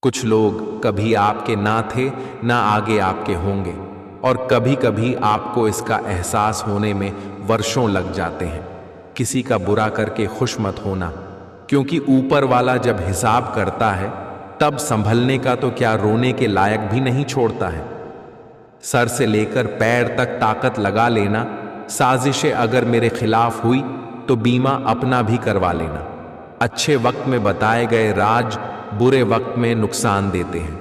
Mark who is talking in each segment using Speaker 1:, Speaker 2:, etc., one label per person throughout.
Speaker 1: कुछ लोग कभी आपके ना थे ना आगे आपके होंगे, और कभी कभी आपको इसका एहसास होने में वर्षों लग जाते हैं। किसी का बुरा करके खुश मत होना, क्योंकि ऊपर वाला जब हिसाब करता है तब संभलने का तो क्या रोने के लायक भी नहीं छोड़ता है। सर से लेकर पैर तक ताकत लगा लेना। साजिशें अगर मेरे खिलाफ हुई तो बीमा अपना भी करवा लेना। अच्छे वक्त में बताए गए राज बुरे वक्त में नुकसान देते हैं।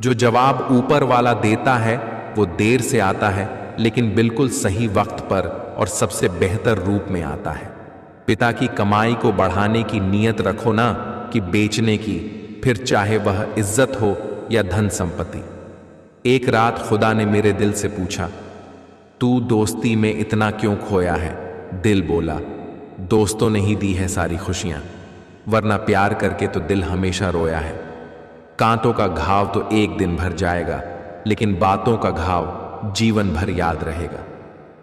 Speaker 1: जो जवाब ऊपर वाला देता है वो देर से आता है, लेकिन बिल्कुल सही वक्त पर और सबसे बेहतर रूप में आता है। पिता की कमाई को बढ़ाने की नीयत रखो ना कि बेचने की, फिर चाहे वह इज्जत हो या धन संपत्ति। एक रात खुदा ने मेरे दिल से पूछा, तू दोस्ती में इतना क्यों खोया है? दिल बोला, दोस्तों ने ही दी है सारी खुशियां, वरना प्यार करके तो दिल हमेशा रोया है। कांटों का घाव तो एक दिन भर जाएगा, लेकिन बातों का घाव जीवन भर याद रहेगा।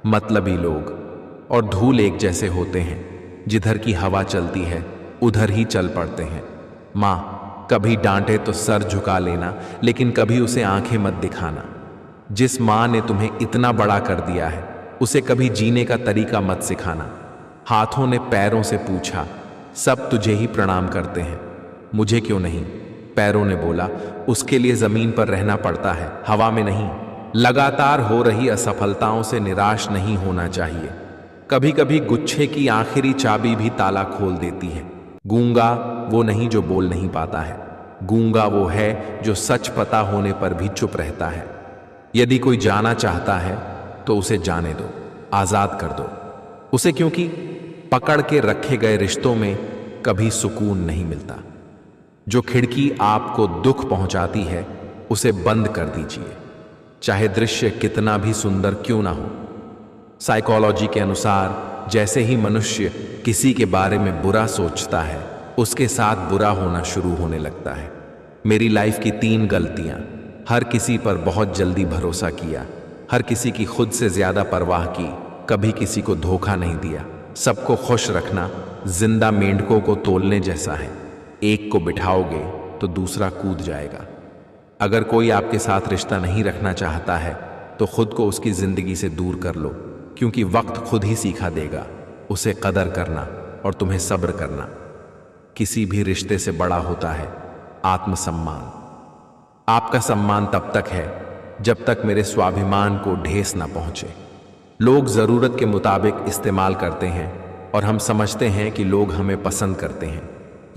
Speaker 1: मतलबी लोग और धूल एक जैसे होते हैं, जिधर की हवा चलती है उधर ही चल पड़ते हैं। माँ कभी डांटे तो सर झुका लेना, लेकिन कभी उसे आंखें मत दिखाना। जिस माँ ने तुम्हें इतना बड़ा कर दिया है उसे कभी जीने का तरीका मत सिखाना। हाथों ने पैरों से पूछा, सब तुझे ही प्रणाम करते हैं, मुझे क्यों नहीं? पैरों ने बोला, उसके लिए जमीन पर रहना पड़ता है, हवा में नहीं। लगातार हो रही असफलताओं से निराश नहीं होना चाहिए। कभी कभी गुच्छे की आखिरी चाबी भी ताला खोल देती है। गूंगा वो नहीं जो बोल नहीं पाता है, गूंगा वो है जो सच पता होने पर भी चुप रहता है। यदि कोई जाना चाहता है तो उसे जाने दो, आजाद कर दो उसे, क्योंकि पकड़ के रखे गए रिश्तों में कभी सुकून नहीं मिलता। जो खिड़की आपको दुख पहुंचाती है उसे बंद कर दीजिए, चाहे दृश्य कितना भी सुंदर क्यों ना हो। साइकोलॉजी के अनुसार जैसे ही मनुष्य किसी के बारे में बुरा सोचता है, उसके साथ बुरा होना शुरू होने लगता है। मेरी लाइफ की 3 गलतियां: हर किसी पर बहुत जल्दी भरोसा किया, हर किसी की खुद से ज्यादा परवाह की, कभी किसी को धोखा नहीं दिया। सबको खुश रखना जिंदा मेंढकों को तोलने जैसा है, एक को बिठाओगे तो दूसरा कूद जाएगा। अगर कोई आपके साथ रिश्ता नहीं रखना चाहता है तो खुद को उसकी जिंदगी से दूर कर लो, क्योंकि वक्त खुद ही सीखा देगा उसे कदर करना और तुम्हें सब्र करना। किसी भी रिश्ते से बड़ा होता है आत्मसम्मान। आपका सम्मान तब तक है जब तक मेरे स्वाभिमान को ठेस ना पहुंचे। लोग जरूरत के मुताबिक इस्तेमाल करते हैं और हम समझते हैं कि लोग हमें पसंद करते हैं।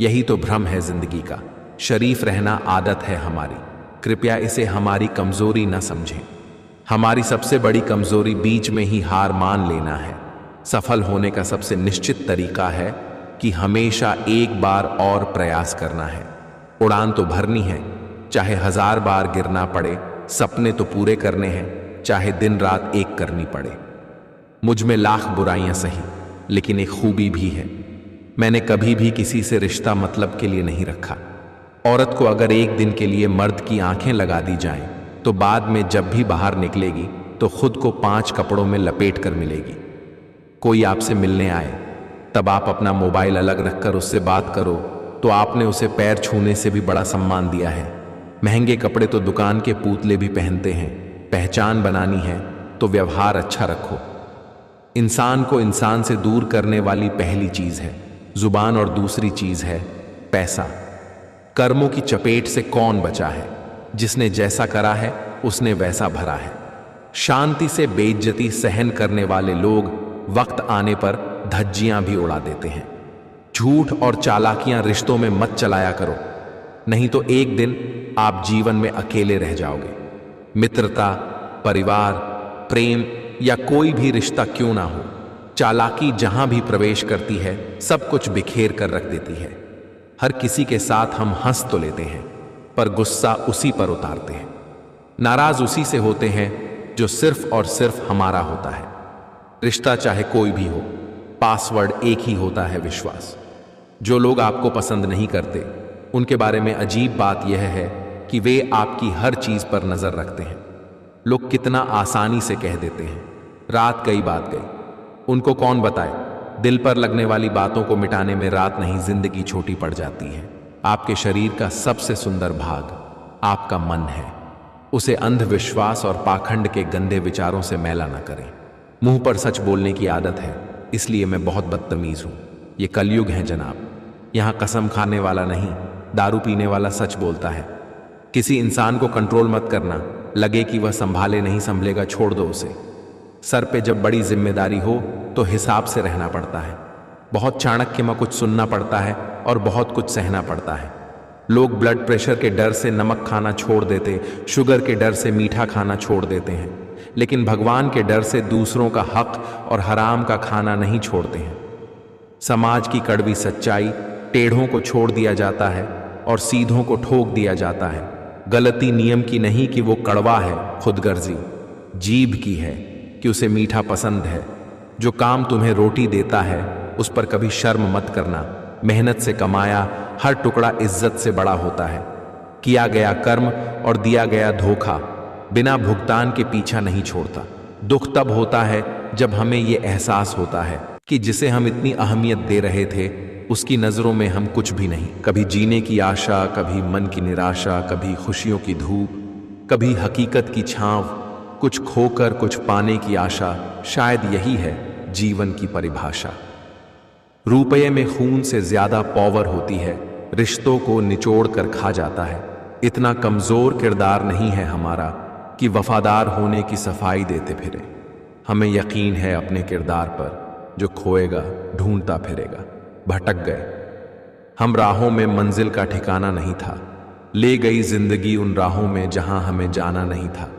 Speaker 1: यही तो भ्रम है जिंदगी का। शरीफ रहना आदत है हमारी, कृपया इसे हमारी कमजोरी ना समझें। हमारी सबसे बड़ी कमजोरी बीच में ही हार मान लेना है। सफल होने का सबसे निश्चित तरीका है कि हमेशा एक बार और प्रयास करना है। उड़ान तो भरनी है, चाहे 1000 बार गिरना पड़े। सपने तो पूरे करने हैं, चाहे दिन रात एक करनी पड़े। मुझ में लाख बुराइयां सही, लेकिन एक खूबी भी है, मैंने कभी भी किसी से रिश्ता मतलब के लिए नहीं रखा। औरत को अगर एक दिन के लिए मर्द की आंखें लगा दी जाएं, तो बाद में जब भी बाहर निकलेगी तो खुद को 5 कपड़ों में लपेट कर मिलेगी। कोई आपसे मिलने आए तब आप अपना मोबाइल अलग रखकर उससे बात करो तो आपने उसे पैर छूने से भी बड़ा सम्मान दिया है। महंगे कपड़े तो दुकान के पुतले भी पहनते हैं। पहचान बनानी है तो व्यवहार अच्छा रखो। इंसान को इंसान से दूर करने वाली पहली चीज है जुबान और दूसरी चीज है पैसा। कर्मों की चपेट से कौन बचा है? जिसने जैसा करा है उसने वैसा भरा है। शांति से बेइज्जती सहन करने वाले लोग वक्त आने पर धज्जियां भी उड़ा देते हैं। झूठ और चालाकियां रिश्तों में मत चलाया करो, नहीं तो एक दिन आप जीवन में अकेले रह जाओगे। मित्रता, परिवार, प्रेम या कोई भी रिश्ता क्यों ना हो, चालाकी जहां भी प्रवेश करती है सब कुछ बिखेर कर रख देती है। हर किसी के साथ हम हंस तो लेते हैं, पर गुस्सा उसी पर उतारते हैं। नाराज उसी से होते हैं जो सिर्फ और सिर्फ हमारा होता है। रिश्ता चाहे कोई भी हो, पासवर्ड एक ही होता है, विश्वास। जो लोग आपको पसंद नहीं करते उनके बारे में अजीब बात यह है कि वे आपकी हर चीज पर नजर रखते हैं। लोग कितना आसानी से कह देते हैं, रात गई बात गई। उनको कौन बताए, दिल पर लगने वाली बातों को मिटाने में रात नहीं जिंदगी छोटी पड़ जाती है। आपके शरीर का सबसे सुंदर भाग आपका मन है। उसे अंधविश्वास और पाखंड के गंदे विचारों से मैला न करें। मुंह पर सच बोलने की आदत है, इसलिए मैं बहुत बदतमीज हूं। ये कलयुग है जनाब। यहां कसम खाने वाला नहीं, दारू पीने वाला सच बोलता है। किसी इंसान को कंट्रोल मत करना, लगे कि वह संभाले नहीं संभलेगा, छोड़ दो उसे। सर पे जब बड़ी जिम्मेदारी हो तो हिसाब से रहना पड़ता है। बहुत चाणक्य में कुछ सुनना पड़ता है और बहुत कुछ सहना पड़ता है। लोग ब्लड प्रेशर के डर से नमक खाना छोड़ देते, शुगर के डर से मीठा खाना छोड़ देते हैं, लेकिन भगवान के डर से दूसरों का हक और हराम का खाना नहीं छोड़ते हैं। समाज की कड़वी सच्चाई, टेढ़ों को छोड़ दिया जाता है और सीधों को ठोक दिया जाता है। गलती नियम की नहीं कि वो कड़वा है, खुदगर्जी जीभ की है कि उसे मीठा पसंद है। जो काम तुम्हें रोटी देता है उस पर कभी शर्म मत करना। मेहनत से कमाया हर टुकड़ा इज्जत से बड़ा होता है। किया गया कर्म और दिया गया धोखा बिना भुगतान के पीछा नहीं छोड़ता। दुख तब होता है जब हमें यह एहसास होता है कि जिसे हम इतनी अहमियत दे रहे थे उसकी नजरों में हम कुछ भी नहीं। कभी जीने की आशा, कभी मन की निराशा, कभी खुशियों की धूप, कभी हकीकत की छांव, कुछ खोकर कुछ पाने की आशा। शायद यही है जीवन की परिभाषा। रुपये में खून से ज्यादा पावर होती है, रिश्तों को निचोड़ कर खा जाता है। इतना कमजोर किरदार नहीं है हमारा कि वफादार होने की सफाई देते फिरे। हमें यकीन है अपने किरदार पर, जो खोएगा ढूंढता फिरेगा। भटक गए हम राहों में, मंजिल का ठिकाना नहीं था। ले गई जिंदगी उन राहों में जहां हमें जाना नहीं था।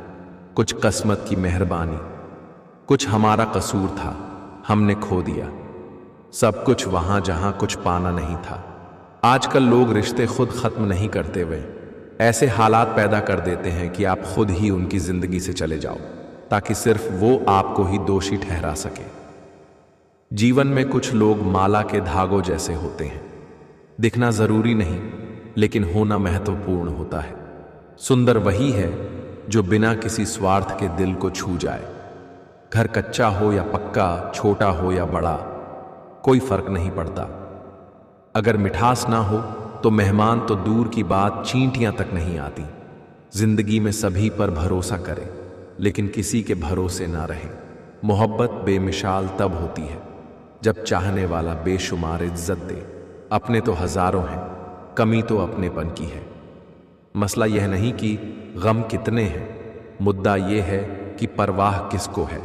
Speaker 1: कुछ किस्मत की मेहरबानी, कुछ हमारा कसूर था, हमने खो दिया सब कुछ वहां जहां कुछ पाना नहीं था। आजकल लोग रिश्ते खुद खत्म नहीं करते, वे ऐसे हालात पैदा कर देते हैं कि आप खुद ही उनकी जिंदगी से चले जाओ, ताकि सिर्फ वो आपको ही दोषी ठहरा सके। जीवन में कुछ लोग माला के धागों जैसे होते हैं। दिखना जरूरी नहीं, लेकिन होना महत्वपूर्ण होता है। सुंदर वही है जो बिना किसी स्वार्थ के दिल को छू जाए। घर कच्चा हो या पक्का, छोटा हो या बड़ा, कोई फर्क नहीं पड़ता। अगर मिठास ना हो तो मेहमान तो दूर की बात, चींटियां तक नहीं आती। जिंदगी में सभी पर भरोसा करें, लेकिन किसी के भरोसे ना रहे। मोहब्बत बेमिसाल तब होती है जब चाहने वाला बेशुमार इज्जत दे। अपने तो हजारों हैं, कमी तो अपनेपन की है। मसला यह नहीं कि गम कितने हैं, मुद्दा यह है कि परवाह किसको है।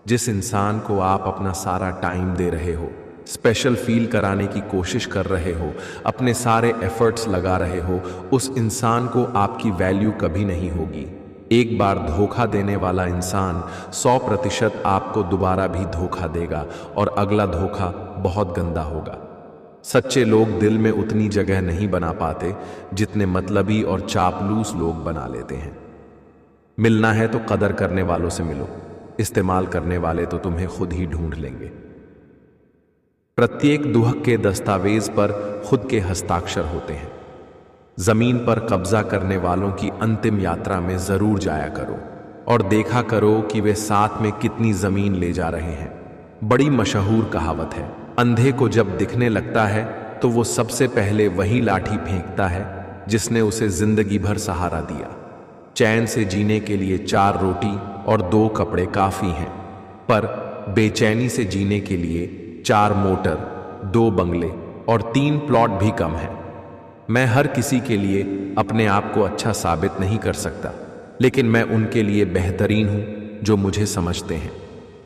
Speaker 1: जिस इंसान को आप अपना सारा टाइम दे रहे हो, स्पेशल फील कराने की कोशिश कर रहे हो, अपने सारे एफर्ट्स लगा रहे हो, उस इंसान को आपकी वैल्यू कभी नहीं होगी। एक बार धोखा देने वाला इंसान 100% आपको दोबारा भी धोखा देगा, और अगला धोखा बहुत गंदा होगा। सच्चे लोग दिल में उतनी जगह नहीं बना पाते जितने मतलबी और चापलूस लोग बना लेते हैं। मिलना है तो कदर करने वालों से मिलो, इस्तेमाल करने वाले तो तुम्हें खुद ही ढूंढ लेंगे। प्रत्येक दुहक के दस्तावेज पर खुद के हस्ताक्षर होते हैं। जमीन पर कब्जा करने वालों की अंतिम यात्रा में जरूर जाया करो और देखा करो कि वे साथ में कितनी जमीन ले जा रहे हैं। बड़ी मशहूर कहावत है, अंधे को जब दिखने लगता है तो वो सबसे पहले वही लाठी फेंकता है जिसने उसे जिंदगी भर सहारा दिया। चैन से जीने के लिए 4 रोटी और 2 कपड़े काफी हैं, पर बेचैनी से जीने के लिए 4 मोटर, 2 बंगले और 3 प्लॉट भी कम है। मैं हर किसी के लिए अपने आप को अच्छा साबित नहीं कर सकता, लेकिन मैं उनके लिए बेहतरीन हूं जो मुझे समझते हैं।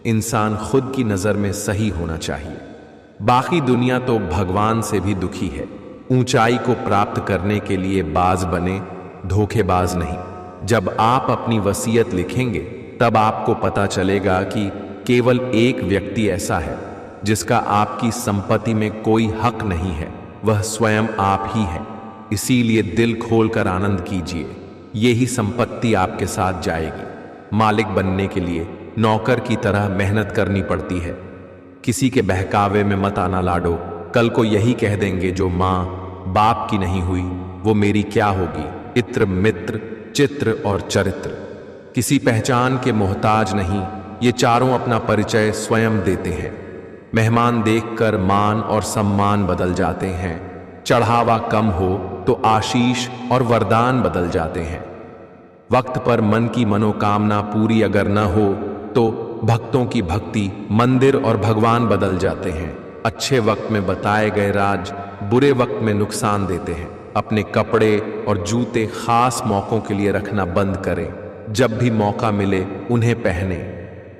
Speaker 1: इंसान खुद की नजर में सही होना चाहिए। बाकी दुनिया तो भगवान से भी दुखी है। ऊंचाई को प्राप्त करने के लिए बाज बने, धोखेबाज नहीं। जब आप अपनी वसीयत लिखेंगे तब आपको पता चलेगा कि केवल एक व्यक्ति ऐसा है जिसका आपकी संपत्ति में कोई हक नहीं है, वह स्वयं आप ही है। इसीलिए दिल खोलकर आनंद कीजिए, यही संपत्ति आपके साथ जाएगी। मालिक बनने के लिए नौकर की तरह मेहनत करनी पड़ती है। किसी के बहकावे में मत आना लाडो, कल को यही कह देंगे जो माँ बाप की नहीं हुई वो मेरी क्या होगी। इत्र मित्र चित्र और चरित्र किसी पहचान के मोहताज नहीं, ये चारों अपना परिचय स्वयं देते हैं। मेहमान देखकर मान और सम्मान बदल जाते हैं, चढ़ावा कम हो तो आशीष और वरदान बदल जाते हैं। वक्त पर मन की मनोकामना पूरी अगर न हो तो भक्तों की भक्ति, मंदिर और भगवान बदल जाते हैं। अच्छे वक्त में बताए गए राज बुरे वक्त में नुकसान देते हैं। अपने कपड़े और जूते खास मौकों के लिए रखना बंद करें। जब भी मौका मिले उन्हें पहने।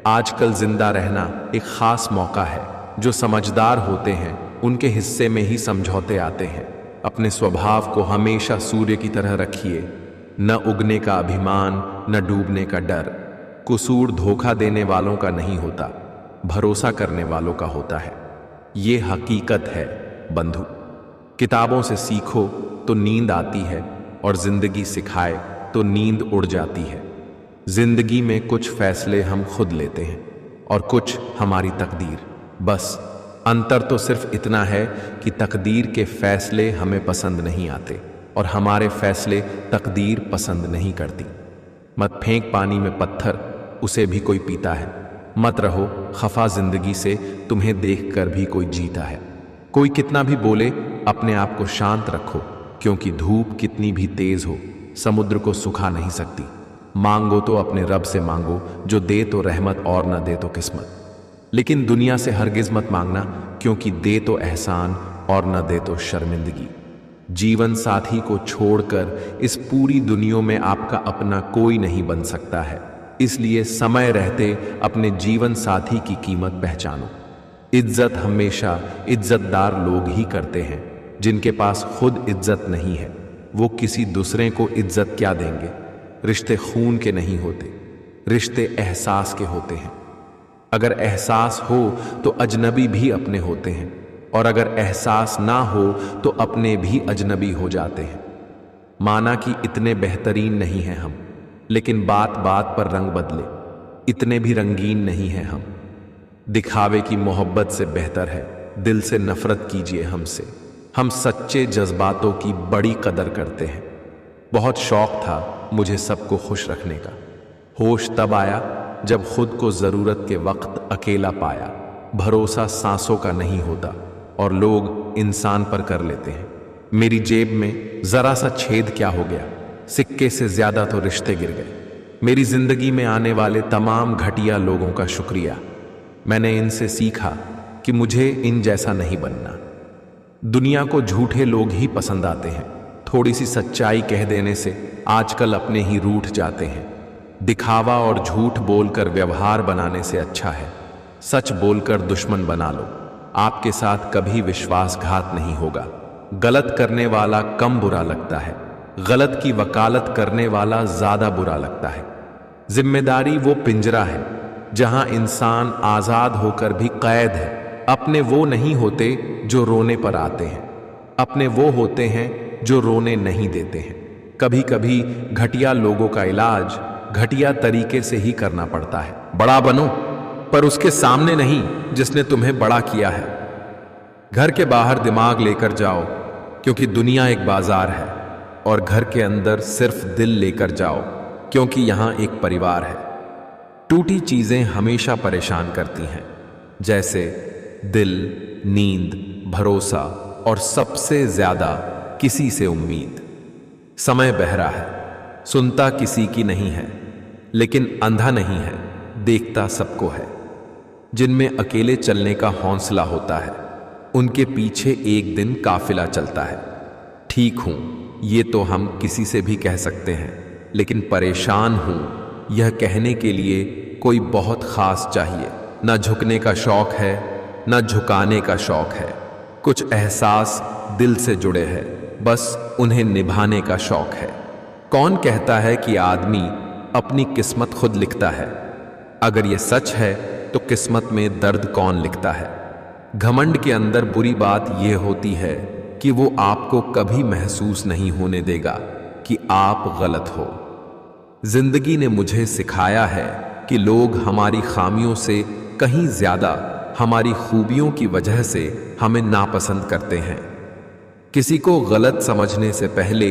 Speaker 1: आजकल जिंदा रहना एक खास मौका है। जो समझदार होते हैं उनके हिस्से में ही समझौते आते हैं। अपने स्वभाव को हमेशा सूर्य की तरह रखिए। न उगने का अभिमान, न डूबने का डर। कसूर धोखा देने वालों का नहीं होता, भरोसा करने वालों का होता है। ये हकीकत है बंधु। किताबों से सीखो तो नींद आती है और जिंदगी सिखाए तो नींद उड़ जाती है। जिंदगी में कुछ फैसले हम खुद लेते हैं और कुछ हमारी तकदीर। बस अंतर तो सिर्फ इतना है कि तकदीर के फैसले हमें पसंद नहीं आते और हमारे फैसले तकदीर पसंद नहीं करती। मत फेंक पानी में पत्थर, उसे भी कोई पीता है। मत रहो खफा जिंदगी से, तुम्हें देखकर भी कोई जीता है। कोई कितना भी बोले अपने आप को शांत रखो, क्योंकि धूप कितनी भी तेज हो समुद्र को सुखा नहीं सकती। मांगो तो अपने रब से मांगो, जो दे तो रहमत और न दे तो किस्मत। लेकिन दुनिया से हरगिज मत मांगना, क्योंकि दे तो एहसान और न दे तो शर्मिंदगी। जीवन साथी को छोड़कर इस पूरी दुनिया में आपका अपना कोई नहीं बन सकता है। इसलिए समय रहते अपने जीवन साथी की कीमत पहचानो। इज्जत हमेशा इज्जतदार लोग ही करते हैं। जिनके पास खुद इज्जत नहीं है वो किसी दूसरे को इज्जत क्या देंगे। रिश्ते खून के नहीं होते, रिश्ते एहसास के होते हैं। अगर एहसास हो तो अजनबी भी अपने होते हैं, और अगर एहसास ना हो तो अपने भी अजनबी हो जाते हैं। माना कि इतने बेहतरीन नहीं हैं हम, लेकिन बात बात पर रंग बदले, इतने भी रंगीन नहीं हैं हम। दिखावे की मोहब्बत से बेहतर है दिल से नफरत कीजिए हमसे। हम सच्चे जज्बातों की बड़ी कदर करते हैं। बहुत शौक था मुझे सबको खुश रखने का। होश तब आया जब खुद को जरूरत के वक्त अकेला पाया। भरोसा सांसों का नहीं होता और लोग इंसान पर कर लेते हैं। मेरी जेब में जरा सा छेद क्या हो गया, सिक्के से ज्यादा तो रिश्ते गिर गए। मेरी जिंदगी में आने वाले तमाम घटिया लोगों का शुक्रिया। मैंने इनसे सीखा कि मुझे इन जैसा नहीं बनना। दुनिया को झूठे लोग ही पसंद आते हैं। थोड़ी सी सच्चाई कह देने से आजकल अपने ही रूठ जाते हैं। दिखावा और झूठ बोलकर व्यवहार बनाने से अच्छा है सच बोलकर दुश्मन बना लो। आपके साथ कभी विश्वासघात नहीं होगा। गलत करने वाला कम बुरा लगता है, गलत की वकालत करने वाला ज्यादा बुरा लगता है। जिम्मेदारी वो पिंजरा है जहां इंसान आजाद होकर भी कैद है। अपने वो नहीं होते जो रोने पर आते हैं, अपने वो होते हैं जो रोने नहीं देते हैं। कभी कभी घटिया लोगों का इलाज घटिया तरीके से ही करना पड़ता है। बड़ा बनो पर उसके सामने नहीं जिसने तुम्हें बड़ा किया है। घर के बाहर दिमाग लेकर जाओ, क्योंकि दुनिया एक बाजार है, और घर के अंदर सिर्फ दिल लेकर जाओ, क्योंकि यहां एक परिवार है। टूटी चीजें हमेशा परेशान करती हैं, जैसे दिल, नींद, भरोसा और सबसे ज्यादा किसी से उम्मीद। समय बहरा है, सुनता किसी की नहीं है, लेकिन अंधा नहीं है, देखता सबको है। जिनमें अकेले चलने का हौसला होता है उनके पीछे एक दिन काफिला चलता है। ठीक हूं ये तो हम किसी से भी कह सकते हैं, लेकिन परेशान हूं यह कहने के लिए कोई बहुत खास चाहिए। न झुकने का शौक है न झुकाने का शौक है। कुछ एहसास दिल से जुड़े हैं, बस उन्हें निभाने का शौक है। कौन कहता है कि आदमी अपनी किस्मत खुद लिखता है? अगर ये सच है तो किस्मत में दर्द कौन लिखता है? घमंड के अंदर बुरी बात यह होती है कि वो आपको कभी महसूस नहीं होने देगा कि आप गलत हो। जिंदगी ने मुझे सिखाया है कि लोग हमारी खामियों से कहीं ज्यादा हमारी खूबियों की वजह से हमें नापसंद करते हैं। किसी को गलत समझने से पहले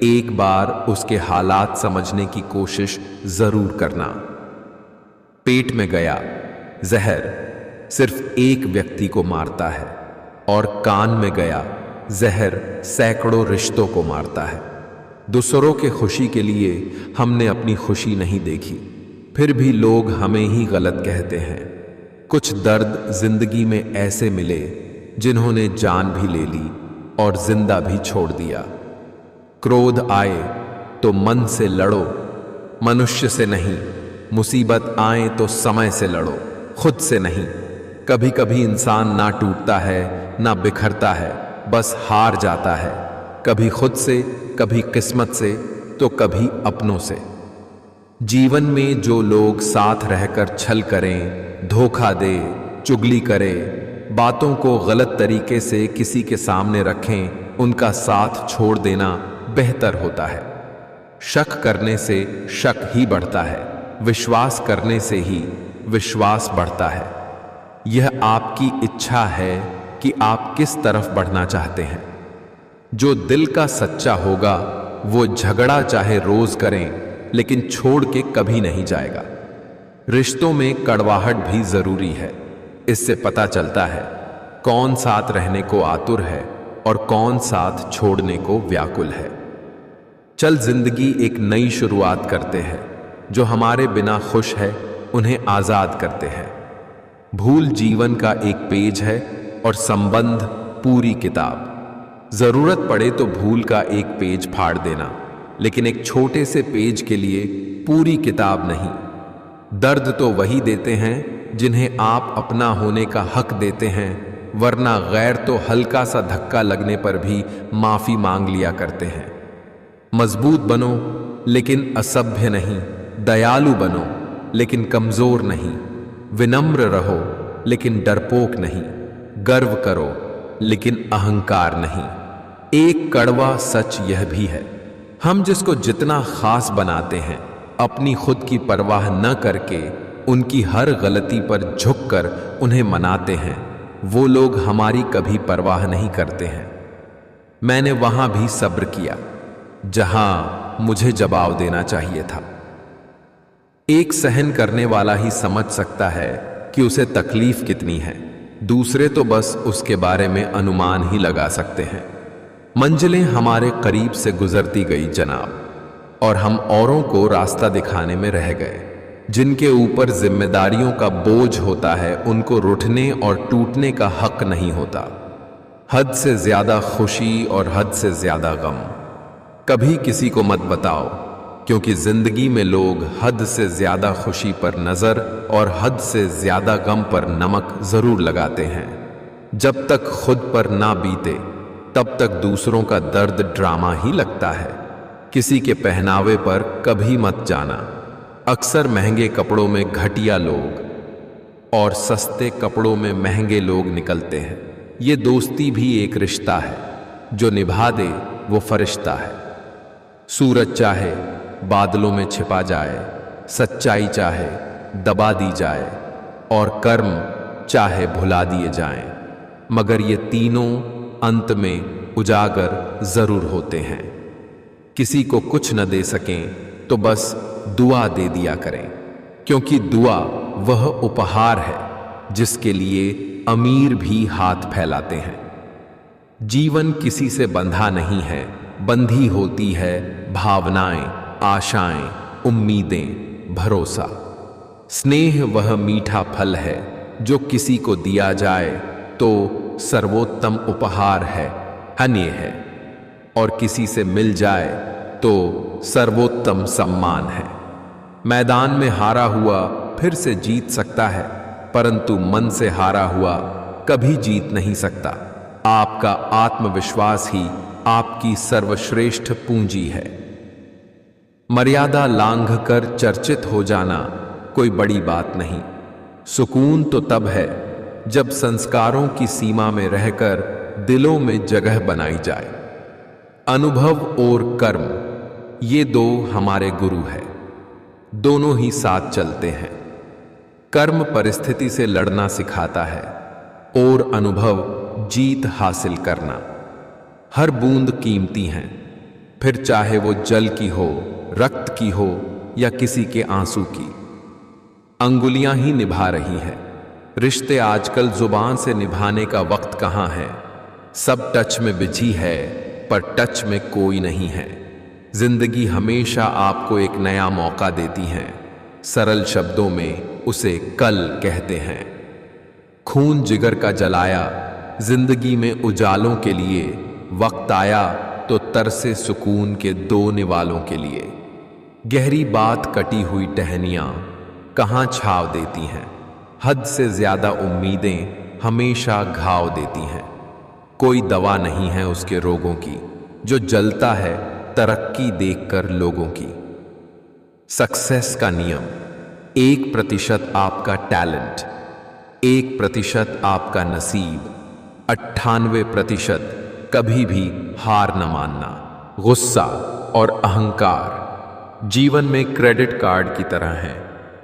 Speaker 1: एक बार उसके हालात समझने की कोशिश जरूर करना। पेट में गया जहर सिर्फ एक व्यक्ति को मारता है, और कान में गया जहर सैकड़ों रिश्तों को मारता है। दूसरों के खुशी के लिए हमने अपनी खुशी नहीं देखी, फिर भी लोग हमें ही गलत कहते हैं। कुछ दर्द जिंदगी में ऐसे मिले जिन्होंने जान भी ले ली और जिंदा भी छोड़ दिया। क्रोध आए तो मन से लड़ो, मनुष्य से नहीं। मुसीबत आए तो समय से लड़ो, खुद से नहीं। कभी कभी इंसान ना टूटता है ना बिखरता है, बस हार जाता है, कभी खुद से, कभी किस्मत से, तो कभी अपनों से। जीवन में जो लोग साथ रहकर छल करें, धोखा दे, चुगली करें, बातों को गलत तरीके से किसी के सामने रखें, उनका साथ छोड़ देना बेहतर होता है। शक करने से शक ही बढ़ता है, विश्वास करने से ही विश्वास बढ़ता है। यह आपकी इच्छा है कि आप किस तरफ बढ़ना चाहते हैं। जो दिल का सच्चा होगा वो झगड़ा चाहे रोज करें, लेकिन छोड़ के कभी नहीं जाएगा। रिश्तों में कड़वाहट भी जरूरी है, इससे पता चलता है कौन साथ रहने को आतुर है और कौन साथ छोड़ने को व्याकुल है। चल जिंदगी एक नई शुरुआत करते हैं, जो हमारे बिना खुश है उन्हें आजाद करते हैं। भूल जीवन का एक पेज है और संबंध पूरी किताब। जरूरत पड़े तो भूल का एक पेज फाड़ देना, लेकिन एक छोटे से पेज के लिए पूरी किताब नहीं। दर्द तो वही देते हैं जिन्हें आप अपना होने का हक देते हैं, वरना गैर तो हल्का सा धक्का लगने पर भी माफी मांग लिया करते हैं। मजबूत बनो लेकिन असभ्य नहीं, दयालु बनो लेकिन कमजोर नहीं, विनम्र रहो लेकिन डरपोक नहीं, गर्व करो लेकिन अहंकार नहीं। एक कड़वा सच यह भी है, हम जिसको जितना खास बनाते हैं, अपनी खुद की परवाह न करके उनकी हर गलती पर झुककर उन्हें मनाते हैं, वो लोग हमारी कभी परवाह नहीं करते हैं। मैंने वहां भी सब्र किया जहां मुझे जवाब देना चाहिए था। एक सहन करने वाला ही समझ सकता है कि उसे तकलीफ कितनी है, दूसरे तो बस उसके बारे में अनुमान ही लगा सकते हैं। मंजिलें हमारे करीब से गुजरती गई जनाब, और हम औरों को रास्ता दिखाने में रह गए। जिनके ऊपर जिम्मेदारियों का बोझ होता है, उनको रूठने और टूटने का हक नहीं होता। हद से ज्यादा खुशी और हद से ज्यादा गम कभी किसी को मत बताओ, क्योंकि जिंदगी में लोग हद से ज्यादा खुशी पर नजर और हद से ज्यादा गम पर नमक जरूर लगाते हैं। जब तक खुद पर ना बीते तब तक दूसरों का दर्द ड्रामा ही लगता है। किसी के पहनावे पर कभी मत जाना। अक्सर महंगे कपड़ों में घटिया लोग और सस्ते कपड़ों में महंगे लोग निकलते हैं। ये दोस्ती भी एक रिश्ता है, जो निभा दे वो फरिश्ता है। सूरज चाहे बादलों में छिपा जाए, सच्चाई चाहे दबा दी जाए, और कर्म चाहे भुला दिए जाएं, मगर ये तीनों अंत में उजागर जरूर होते हैं। किसी को कुछ न दे सकें तो बस दुआ दे दिया करें, क्योंकि दुआ वह उपहार है जिसके लिए अमीर भी हाथ फैलाते हैं। जीवन किसी से बंधा नहीं है, बंधी होती है भावनाएं, आशाएं, उम्मीदें, भरोसा। स्नेह वह मीठा फल है जो किसी को दिया जाए तो सर्वोत्तम उपहार है, हनीय है, और किसी से मिल जाए तो सर्वोत्तम सम्मान है। मैदान में हारा हुआ फिर से जीत सकता है, परंतु मन से हारा हुआ कभी जीत नहीं सकता। आपका आत्मविश्वास ही आपकी सर्वश्रेष्ठ पूंजी है। मर्यादा लांघकर चर्चित हो जाना कोई बड़ी बात नहीं। सुकून तो तब है जब संस्कारों की सीमा में रहकर दिलों में जगह बनाई जाए। अनुभव और कर्म, ये दो हमारे गुरु हैं, दोनों ही साथ चलते हैं। कर्म परिस्थिति से लड़ना सिखाता है और अनुभव जीत हासिल करना। हर बूंद कीमती है, फिर चाहे वो जल की हो, रक्त की हो या किसी के आंसू की। अंगुलियां ही निभा रही हैं। रिश्ते आजकल जुबान से निभाने का वक्त कहां है। सब टच में बिजी है पर टच में कोई नहीं है। जिंदगी हमेशा आपको एक नया मौका देती है, सरल शब्दों में उसे कल कहते हैं। खून जिगर का जलाया, जिंदगी में उजालों के लिए, वक्त आया तो तरसे सुकून के दो निवालों के लिए। गहरी बात कटी हुई टहनियां कहां छाव देती हैं, हद से ज्यादा उम्मीदें हमेशा घाव देती हैं। कोई दवा नहीं है उसके रोगों की, जो जलता है तरक्की देखकर लोगों की। सक्सेस का नियम, 1% आपका टैलेंट, 1% आपका नसीब, 98% कभी भी हार न मानना। गुस्सा और अहंकार जीवन में क्रेडिट कार्ड की तरह है,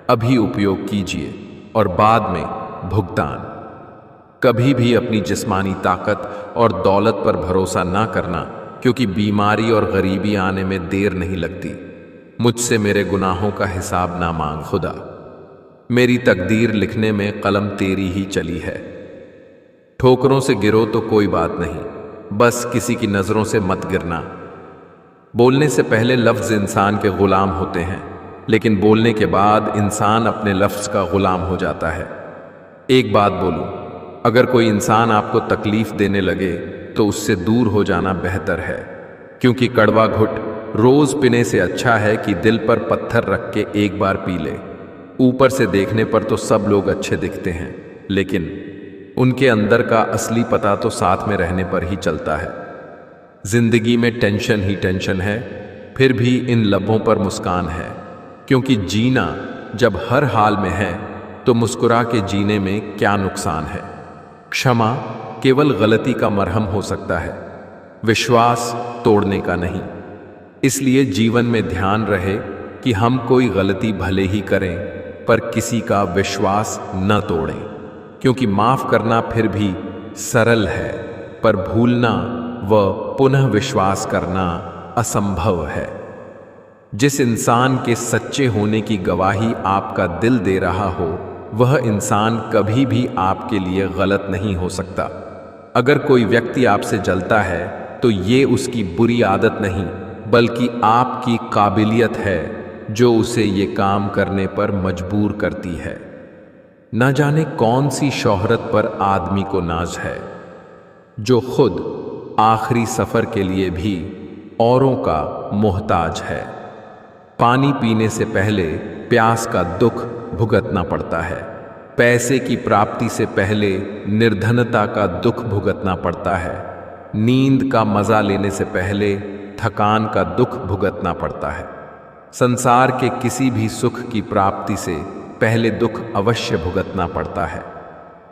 Speaker 1: अभी उपयोग कीजिए और बाद में भुगतान। कभी भी अपनी जिस्मानी ताकत और दौलत पर भरोसा ना करना, क्योंकि बीमारी और गरीबी आने में देर नहीं लगती। मुझसे मेरे गुनाहों का हिसाब ना मांग खुदा, मेरी तकदीर लिखने में कलम तेरी ही चली है। ठोकरों से गिरो तो कोई बात नहीं, बस किसी की नजरों से मत गिरना। बोलने से पहले लफ्ज इंसान के गुलाम होते हैं, लेकिन बोलने के बाद इंसान अपने लफ्ज का गुलाम हो जाता है। एक बात बोलूं, अगर कोई इंसान आपको तकलीफ देने लगे तो उससे दूर हो जाना बेहतर है, क्योंकि कड़वा घुट रोज पीने से अच्छा है कि दिल पर पत्थर रख के एक बार पी ले। ऊपर से देखने पर तो सब लोग अच्छे दिखते हैं, लेकिन उनके अंदर का असली पता तो साथ में रहने पर ही चलता है। जिंदगी में टेंशन ही टेंशन है, फिर भी इन लबों पर मुस्कान है, क्योंकि जीना जब हर हाल में है तो मुस्कुरा के जीने में क्या नुकसान है। क्षमा केवल गलती का मरहम हो सकता है, विश्वास तोड़ने का नहीं। इसलिए जीवन में ध्यान रहे कि हम कोई गलती भले ही करें, पर किसी का विश्वास न तोड़ें, क्योंकि माफ करना फिर भी सरल है, पर भूलना व पुनः विश्वास करना असंभव है। जिस इंसान के सच्चे होने की गवाही आपका दिल दे रहा हो, वह इंसान कभी भी आपके लिए गलत नहीं हो सकता। अगर कोई व्यक्ति आपसे जलता है तो ये उसकी बुरी आदत नहीं, बल्कि आपकी काबिलियत है जो उसे ये काम करने पर मजबूर करती है। न जाने कौन सी शोहरत पर आदमी को नाज है, जो खुद आखिरी सफर के लिए भी औरों का मोहताज है। पानी पीने से पहले प्यास का दुख भुगतना पड़ता है, पैसे की प्राप्ति से पहले निर्धनता का दुख भुगतना पड़ता है, नींद का मजा लेने से पहले थकान का दुख भुगतना पड़ता है। संसार के किसी भी सुख की प्राप्ति से पहले दुख अवश्य भुगतना पड़ता है।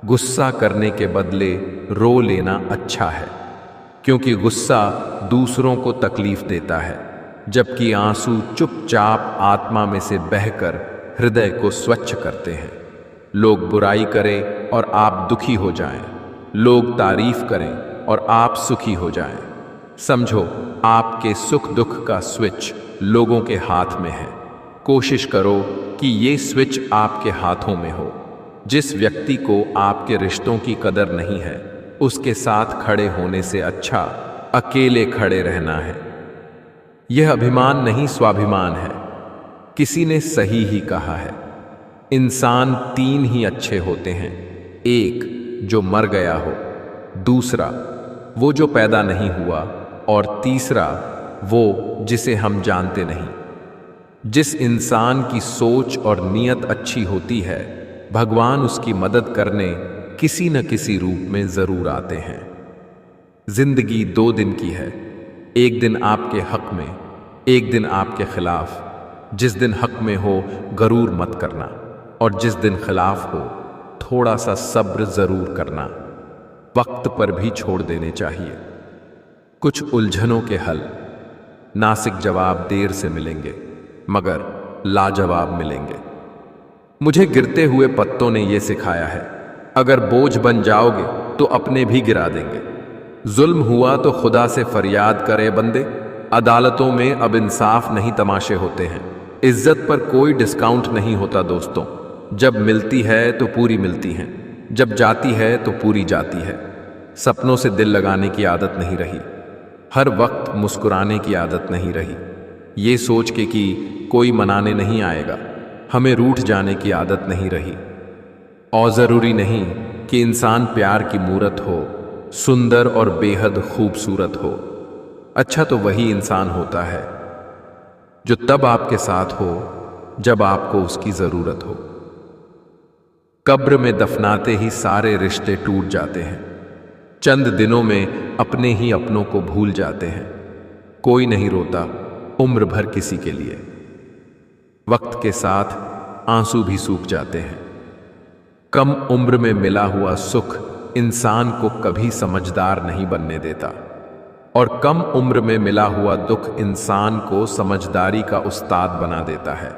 Speaker 1: गुस्सा करने के बदले रो लेना अच्छा है, क्योंकि गुस्सा दूसरों को तकलीफ देता है, जबकि आंसू चुपचाप आत्मा में से बहकर हृदय को स्वच्छ करते हैं। लोग बुराई करें और आप दुखी हो जाएं, लोग तारीफ करें और आप सुखी हो जाएं। समझो, आपके सुख दुख का स्विच लोगों के हाथ में है। कोशिश करो कि ये स्विच आपके हाथों में हो। जिस व्यक्ति को आपके रिश्तों की कदर नहीं है, उसके साथ खड़े होने से अच्छा अकेले खड़े रहना है। यह अभिमान नहीं, स्वाभिमान है। किसी ने सही ही कहा है, इंसान 3 ही अच्छे होते हैं, एक जो मर गया हो, दूसरा वो जो पैदा नहीं हुआ, और तीसरा वो जिसे हम जानते नहीं। जिस इंसान की सोच और नीयत अच्छी होती है, भगवान उसकी मदद करने किसी न किसी रूप में जरूर आते हैं। जिंदगी 2 दिन की है, एक दिन आपके हक में, एक दिन आपके खिलाफ। जिस दिन हक में हो गरूर मत करना, और जिस दिन खिलाफ हो थोड़ा सा सब्र जरूर करना। वक्त पर भी छोड़ देने चाहिए। कुछ उलझनों के हल नासिक जवाब देर से मिलेंगे, मगर लाजवाब मिलेंगे। मुझे गिरते हुए पत्तों ने यह सिखाया है, अगर बोझ बन जाओगे तो अपने भी गिरा देंगे। जुल्म हुआ तो खुदा से फरियाद करे बंदे। अदालतों में अब इंसाफ नहीं, तमाशे होते हैं। इज्जत पर कोई डिस्काउंट नहीं होता दोस्तों। जब मिलती है तो पूरी मिलती है, जब जाती है तो पूरी जाती है। सपनों से दिल लगाने की आदत नहीं रही, हर वक्त मुस्कुराने की आदत नहीं रही, ये सोच के कि कोई मनाने नहीं आएगा हमें रूठ जाने की आदत नहीं रही। और ज़रूरी नहीं कि इंसान प्यार की मूरत हो, सुंदर और बेहद खूबसूरत हो। अच्छा तो वही इंसान होता है जो तब आपके साथ हो जब आपको उसकी ज़रूरत हो। कब्र में दफनाते ही सारे रिश्ते टूट जाते हैं, चंद दिनों में अपने ही अपनों को भूल जाते हैं। कोई नहीं रोता उम्र भर किसी के लिए, वक्त के साथ आंसू भी सूख जाते हैं। कम उम्र में मिला हुआ सुख इंसान को कभी समझदार नहीं बनने देता, और कम उम्र में मिला हुआ दुख इंसान को समझदारी का उस्ताद बना देता है।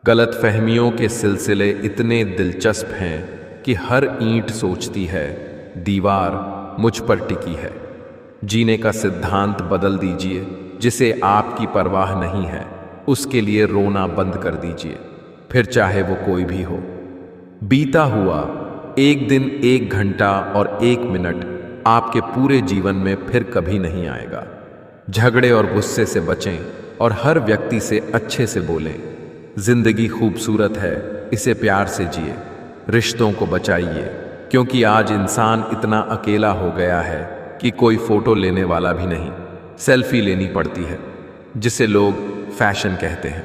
Speaker 1: गलतफहमियों के सिलसिले इतने दिलचस्प हैं कि हर ईंट सोचती है दीवार मुझ पर टिकी है। जीने का सिद्धांत बदल दीजिए, जिसे आपकी परवाह नहीं है उसके लिए रोना बंद कर दीजिए, फिर चाहे वो कोई भी हो। बीता हुआ एक दिन, एक घंटा और एक मिनट आपके पूरे जीवन में फिर कभी नहीं आएगा। झगड़े और गुस्से से बचें और हर व्यक्ति से अच्छे से बोलें। जिंदगी खूबसूरत है, इसे प्यार से जिए। रिश्तों को बचाइए, क्योंकि आज इंसान इतना अकेला हो गया है कि कोई फोटो लेने वाला भी नहीं, सेल्फी लेनी पड़ती है जिसे लोग फैशन कहते हैं।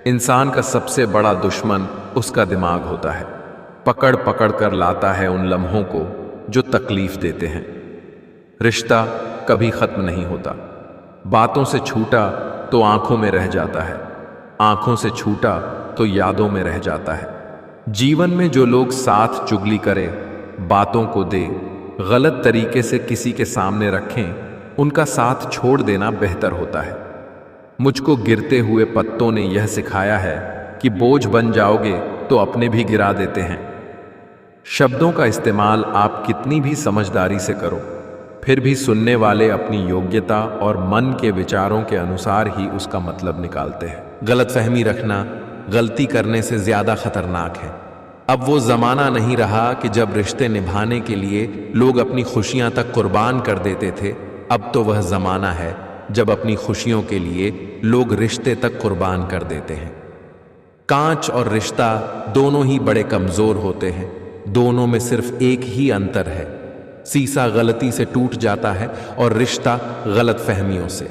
Speaker 1: इंसान का सबसे बड़ा दुश्मन उसका दिमाग होता है, पकड़ पकड़ कर लाता है उन लम्हों को जो तकलीफ देते हैं। रिश्ता कभी खत्म नहीं होता, बातों से छूटा तो आंखों में रह जाता है, आंखों से छूटा तो यादों में रह जाता है। जीवन में जो लोग साथ चुगली करें, बातों को दे, गलत तरीके से किसी के सामने रखें, उनका साथ छोड़ देना बेहतर होता है। मुझको गिरते हुए पत्तों ने यह सिखाया है कि बोझ बन जाओगे तो अपने भी गिरा देते हैं। शब्दों का इस्तेमाल आप कितनी भी समझदारी से करो, फिर भी सुनने वाले अपनी योग्यता और मन के विचारों के अनुसार ही उसका मतलब निकालते हैं। गलतफहमी रखना गलती करने से ज्यादा खतरनाक है। अब वो जमाना नहीं रहा कि जब रिश्ते निभाने के लिए लोग अपनी खुशियां तक कुर्बान कर देते थे। अब तो वह जमाना है जब अपनी खुशियों के लिए लोग रिश्ते तक कुर्बान कर देते हैं। कांच और रिश्ता दोनों ही बड़े कमजोर होते हैं, दोनों में सिर्फ एक ही अंतर है, शीशा गलती से टूट जाता है और रिश्ता गलतफहमियों से।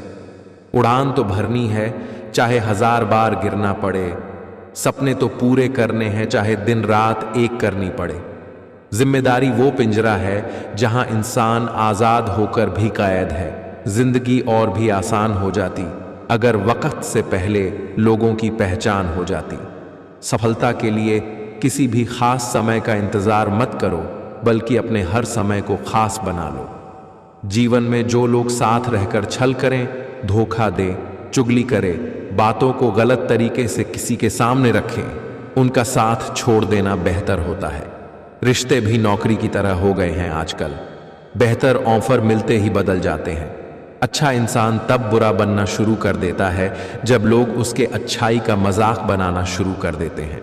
Speaker 1: उड़ान तो भरनी है, चाहे 1000 बार गिरना पड़े। सपने तो पूरे करने हैं, चाहे दिन रात एक करनी पड़े। जिम्मेदारी वो पिंजरा है जहां इंसान आजाद होकर भी कैद है। जिंदगी और भी आसान हो जाती अगर वक्त से पहले लोगों की पहचान हो जाती। सफलता के लिए किसी भी खास समय का इंतजार मत करो, बल्कि अपने हर समय को खास बना लो। जीवन में जो लोग साथ रहकर छल करें, धोखा दें, चुगली करें, बातों को गलत तरीके से किसी के सामने रखें, उनका साथ छोड़ देना बेहतर होता है। रिश्ते भी नौकरी की तरह हो गए हैं आजकल, बेहतर ऑफर मिलते ही बदल जाते हैं। अच्छा इंसान तब बुरा बनना शुरू कर देता है जब लोग उसके अच्छाई का मजाक बनाना शुरू कर देते हैं।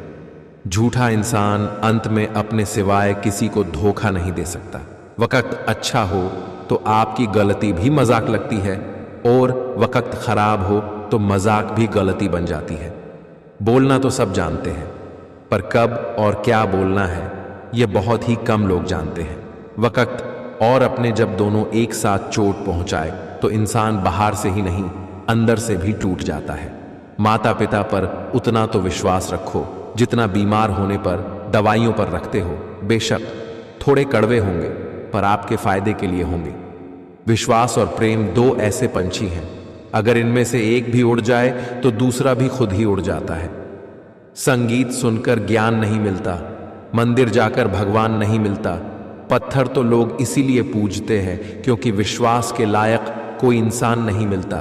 Speaker 1: झूठा इंसान अंत में अपने सिवाय किसी को धोखा नहीं दे सकता। वक्त अच्छा हो तो आपकी गलती भी मजाक लगती है, और वक्त खराब हो तो मजाक भी गलती बन जाती है। बोलना तो सब जानते हैं, पर कब और क्या बोलना है ये बहुत ही कम लोग जानते हैं। वक्त और अपने जब दोनों एक साथ चोट पहुंचाए तो इंसान बाहर से ही नहीं अंदर से भी टूट जाता है। माता पिता पर उतना तो विश्वास रखो जितना बीमार होने पर दवाइयों पर रखते हो। बेशक थोड़े कड़वे होंगे, पर आपके फायदे के लिए होंगे। विश्वास और प्रेम दो ऐसे पंछी हैं, अगर इनमें से एक भी उड़ जाए तो दूसरा भी खुद ही उड़ जाता है। संगीत सुनकर ज्ञान नहीं मिलता, मंदिर जाकर भगवान नहीं मिलता। पत्थर तो लोग इसीलिए पूजते हैं क्योंकि विश्वास के लायक कोई इंसान नहीं मिलता।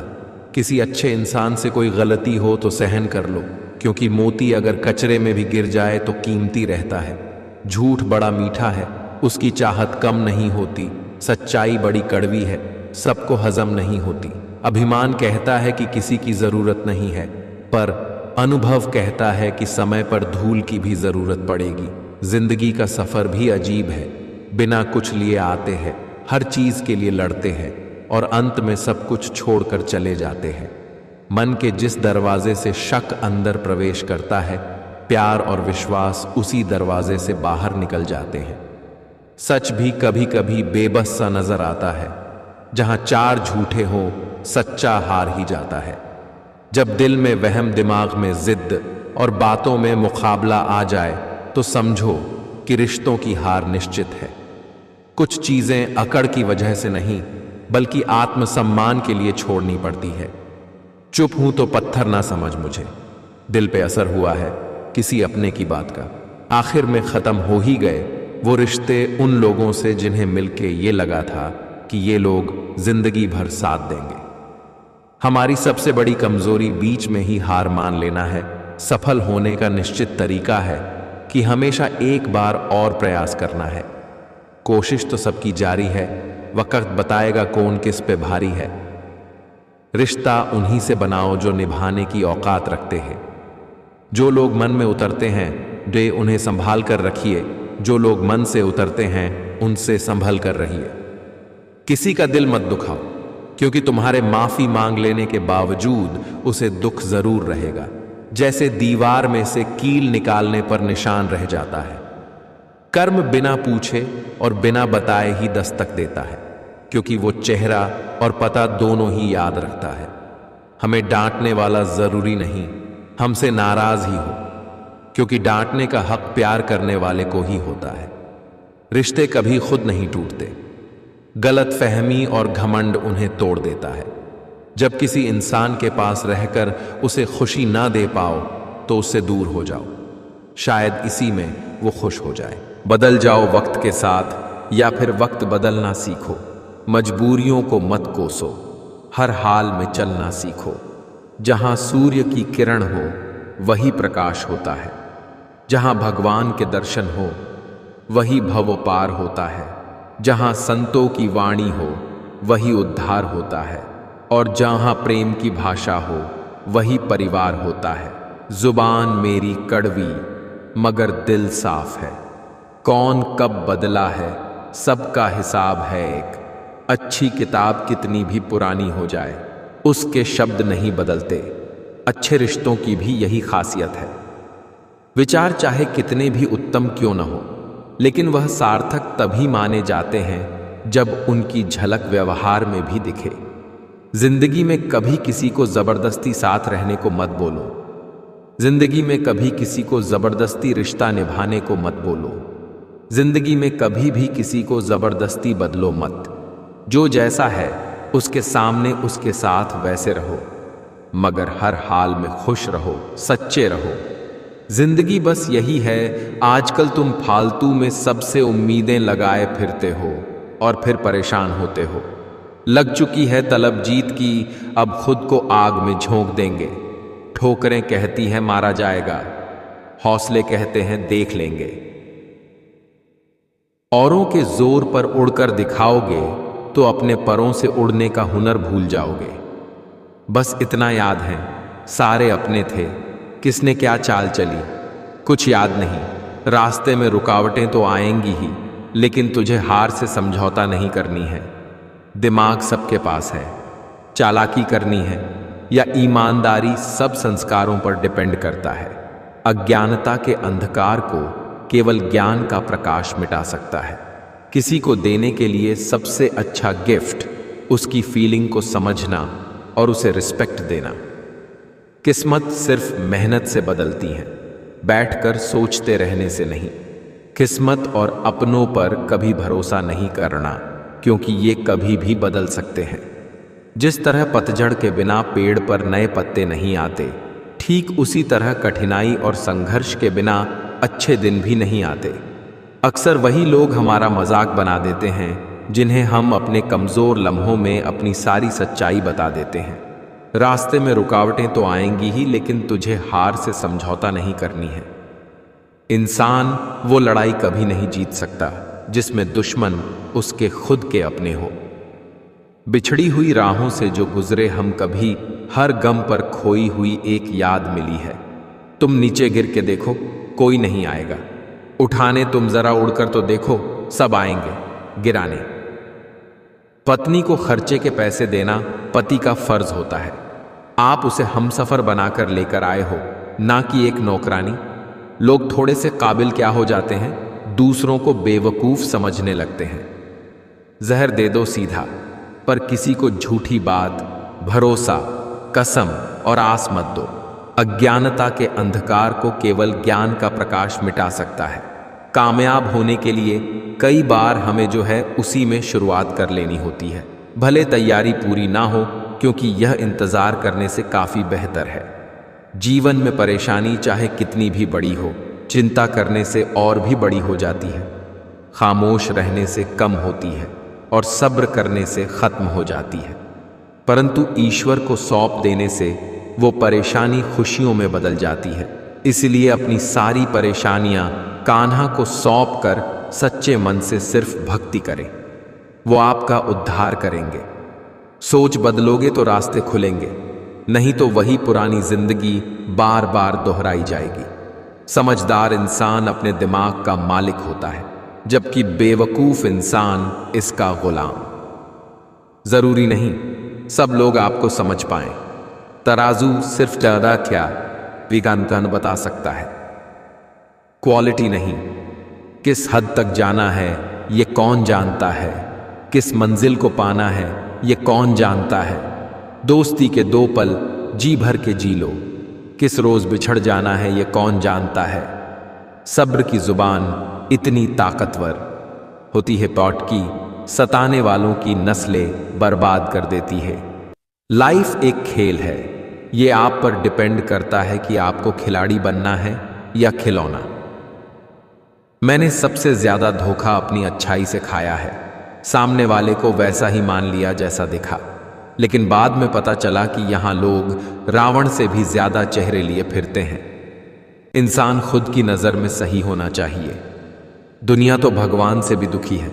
Speaker 1: किसी अच्छे इंसान से कोई गलती हो तो सहन कर लो, क्योंकि मोती अगर कचरे में भी गिर जाए तो कीमती रहता है। झूठ बड़ा मीठा है, उसकी चाहत कम नहीं होती। सच्चाई बड़ी कड़वी है, सबको हजम नहीं होती। अभिमान कहता है कि किसी की जरूरत नहीं है, पर अनुभव कहता है कि समय पर धूल की भी जरूरत पड़ेगी। जिंदगी का सफर भी अजीब है, बिना कुछ लिए आते हैं, हर चीज के लिए लड़ते हैं और अंत में सब कुछ छोड़कर चले जाते हैं। मन के जिस दरवाजे से शक अंदर प्रवेश करता है, प्यार और विश्वास उसी दरवाजे से बाहर निकल जाते हैं। सच भी कभी कभी बेबस सा नजर आता है। जहां चार झूठे हो, सच्चा हार ही जाता है। जब दिल में वहम, दिमाग में जिद और बातों में मुकाबला आ जाए तो समझो कि रिश्तों की हार निश्चित है। कुछ चीजें अकड़ की वजह से नहीं बल्कि आत्मसम्मान के लिए छोड़नी पड़ती है। चुप हूं तो पत्थर ना समझ मुझे, दिल पे असर हुआ है किसी अपने की बात का। आखिर में खत्म हो ही गए वो रिश्ते उन लोगों से जिन्हें मिलके ये लगा था कि ये लोग जिंदगी भर साथ देंगे। हमारी सबसे बड़ी कमजोरी बीच में ही हार मान लेना है। सफल होने का निश्चित तरीका है कि हमेशा एक बार और प्रयास करना है। कोशिश तो सबकी जारी है, वक्त बताएगा कौन किस पे भारी है। रिश्ता उन्हीं से बनाओ जो निभाने की औकात रखते हैं। जो लोग मन में उतरते हैं वे उन्हें संभाल कर रखिए, जो लोग मन से उतरते हैं उनसे संभल कर रहिए। किसी का दिल मत दुखाओ, क्योंकि तुम्हारे माफी मांग लेने के बावजूद उसे दुख जरूर रहेगा। जैसे दीवार में से कील निकालने पर निशान रह जाता है। कर्म बिना पूछे और बिना बताए ही दस्तक देता है, क्योंकि वो चेहरा और पता दोनों ही याद रखता है। हमें डांटने वाला जरूरी नहीं, हमसे नाराज ही हो, क्योंकि डांटने का हक प्यार करने वाले को ही होता है। रिश्ते कभी खुद नहीं टूटते, गलत फहमी और घमंड उन्हें तोड़ देता है। जब किसी इंसान के पास रहकर उसे खुशी ना दे पाओ तो उससे दूर हो जाओ, शायद इसी में वो खुश हो जाए। बदल जाओ वक्त के साथ या फिर वक्त बदलना सीखो। मजबूरियों को मत कोसो, हर हाल में चलना सीखो। जहां सूर्य की किरण हो वही प्रकाश होता है, जहां भगवान के दर्शन हो वही भव पार होता है, जहां संतों की वाणी हो वही उद्धार होता है, और जहां प्रेम की भाषा हो वही परिवार होता है। जुबान मेरी कड़वी मगर दिल साफ है, कौन कब बदला है सबका हिसाब है एक। अच्छी किताब कितनी भी पुरानी हो जाए उसके शब्द नहीं बदलते। अच्छे रिश्तों की भी यही खासियत है। विचार चाहे कितने भी उत्तम क्यों न हो, लेकिन वह सार्थक तभी माने जाते हैं जब उनकी झलक व्यवहार में भी दिखे। जिंदगी में कभी किसी को जबरदस्ती साथ रहने को मत बोलो। जिंदगी में कभी किसी को जबरदस्ती रिश्ता निभाने को मत बोलो। जिंदगी में कभी भी किसी को जबरदस्ती बदलो मत। जो जैसा है उसके सामने उसके साथ वैसे रहो, मगर हर हाल में खुश रहो, सच्चे रहो। जिंदगी बस यही है, आजकल तुम फालतू में सबसे उम्मीदें लगाए फिरते हो और फिर परेशान होते हो। लग चुकी है तलब जीत की, अब खुद को आग में झोंक देंगे। ठोकरें कहती हैं मारा जाएगा, हौसले कहते हैं देख लेंगे। औरों के जोर पर उड़कर दिखाओगे तो अपने परों से उड़ने का हुनर भूल जाओगे। बस इतना याद है, सारे अपने थे, किसने क्या चाल चली कुछ याद नहीं। रास्ते में रुकावटें तो आएंगी ही, लेकिन तुझे हार से समझौता नहीं करनी है। दिमाग सबके पास है, चालाकी करनी है या ईमानदारी सब संस्कारों पर डिपेंड करता है। अज्ञानता के अंधकार को केवल ज्ञान का प्रकाश मिटा सकता है। किसी को देने के लिए सबसे अच्छा गिफ्ट उसकी फीलिंग को समझना और उसे रिस्पेक्ट देना। किस्मत सिर्फ मेहनत से बदलती है, बैठकर सोचते रहने से नहीं। किस्मत और अपनों पर कभी भरोसा नहीं करना, क्योंकि ये कभी भी बदल सकते हैं। जिस तरह पतझड़ के बिना पेड़ पर नए पत्ते नहीं आते, ठीक उसी तरह कठिनाई और संघर्ष के बिना अच्छे दिन भी नहीं आते। अक्सर वही लोग हमारा मजाक बना देते हैं जिन्हें हम अपने कमज़ोर लम्हों में अपनी सारी सच्चाई बता देते हैं। रास्ते में रुकावटें तो आएंगी ही, लेकिन तुझे हार से समझौता नहीं करनी है। इंसान वो लड़ाई कभी नहीं जीत सकता जिसमें दुश्मन उसके खुद के अपने हो। बिछड़ी हुई राहों से जो गुजरे हम कभी, हर गम पर खोई हुई एक याद मिली है। तुम नीचे गिर के देखो, कोई नहीं आएगा उठाने, तुम जरा उड़कर तो देखो, सब आएंगे गिराने। पत्नी को खर्चे के पैसे देना पति का फर्ज होता है। आप उसे हमसफर बनाकर लेकर आए हो, ना कि एक नौकरानी। लोग थोड़े से काबिल क्या हो जाते हैं, दूसरों को बेवकूफ समझने लगते हैं। जहर दे दो सीधा, पर किसी को झूठी बात, भरोसा, कसम और आस मत दो। अज्ञानता के अंधकार को केवल ज्ञान का प्रकाश मिटा सकता है। कामयाब होने के लिए कई बार हमें जो है उसी में शुरुआत कर लेनी होती है, भले तैयारी पूरी ना हो, क्योंकि यह इंतजार करने से काफी बेहतर है। जीवन में परेशानी चाहे कितनी भी बड़ी हो, चिंता करने से और भी बड़ी हो जाती है, खामोश रहने से कम होती है और सब्र करने से खत्म हो जाती है। परंतु ईश्वर को सौंप देने से वो परेशानी खुशियों में बदल जाती है। इसलिए अपनी सारी परेशानियां कान्हा को सौंप कर सच्चे मन से सिर्फ भक्ति करें, वो आपका उद्धार करेंगे। सोच बदलोगे तो रास्ते खुलेंगे, नहीं तो वही पुरानी जिंदगी बार बार दोहराई जाएगी। समझदार इंसान अपने दिमाग का मालिक होता है, जबकि बेवकूफ इंसान इसका गुलाम। जरूरी नहीं सब लोग आपको समझ पाएं। तराजू सिर्फ ज्यादा क्या विज्ञान बता सकता है, क्वालिटी नहीं। किस हद तक जाना है ये कौन जानता है, किस मंजिल को पाना है ये कौन जानता है। दोस्ती के 2 पल जी भर के जी लो, किस रोज बिछड़ जाना है ये कौन जानता है। सब्र की जुबान इतनी ताकतवर होती है पौटकी, सताने वालों की नस्लें बर्बाद कर देती है। लाइफ एक खेल है, ये आप पर डिपेंड करता है कि आपको खिलाड़ी बनना है या खिलौना। मैंने सबसे ज्यादा धोखा अपनी अच्छाई से खाया है। सामने वाले को वैसा ही मान लिया जैसा दिखा, लेकिन बाद में पता चला कि यहां लोग रावण से भी ज्यादा चेहरे लिए फिरते हैं। इंसान खुद की नजर में सही होना चाहिए। दुनिया तो भगवान से भी दुखी है।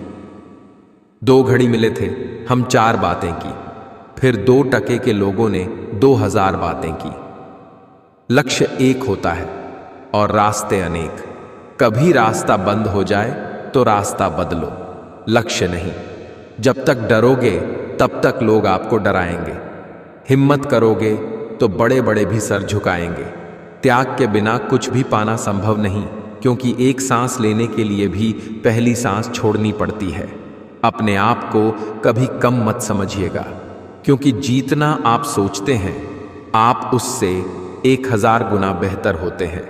Speaker 1: 2 घड़ी मिले थे, हम 4 बातें की, फिर 2 टके के लोगों ने 2000 बातें की। लक्ष्य एक होता है और रास्ते अनेक। कभी रास्ता बंद हो जाए तो रास्ता बदलो, लक्ष्य नहीं। जब तक डरोगे तब तक लोग आपको डराएंगे। हिम्मत करोगे तो बड़े बड़े भी सर झुकाएंगे। त्याग के बिना कुछ भी पाना संभव नहीं, क्योंकि एक सांस लेने के लिए भी पहली सांस छोड़नी पड़ती है। अपने आप को कभी कम मत समझिएगा, क्योंकि जीतना आप सोचते हैं, आप उससे 1000 गुना बेहतर होते हैं।